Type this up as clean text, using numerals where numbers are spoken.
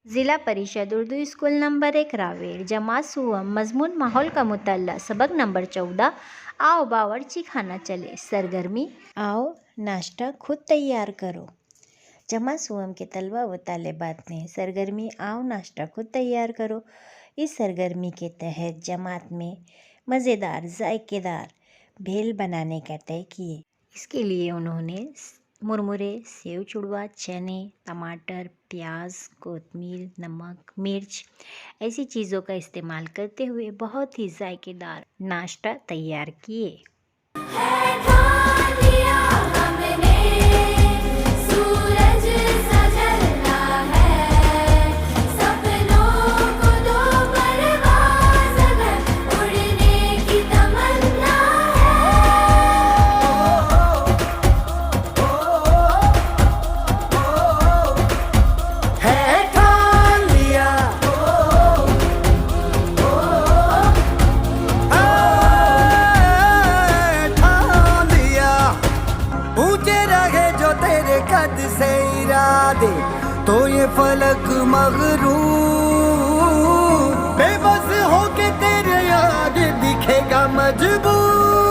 ज़िला परिषद Urdu school number 1 Raver जमात सुवम मजमून माहौल का मुतल्ला सबक नंबर 14 आओ बावर्ची खाना चले। सरगर्मी आओ नाश्ता खुद तैयार करो। जमात सुवम के तलबा व तालिबात ने सरगर्मी आओ नाश्ता खुद तैयार करो इस सरगर्मी के तहत जमात में मज़ेदार जायकेदार भेल बनाने का तय किए। इसके लिए उन्होंने मुरमुरे, सेव चुड़वा, चने, टमाटर, प्याज, कोतमीर, नमक, मिर्च ऐसी चीज़ों का इस्तेमाल करते हुए बहुत ही जायकेदार नाश्ता तैयार किए। कद से इरादे तो ये फलक मगरूर बेबस होके तेरे याद दिखेगा मजबूर।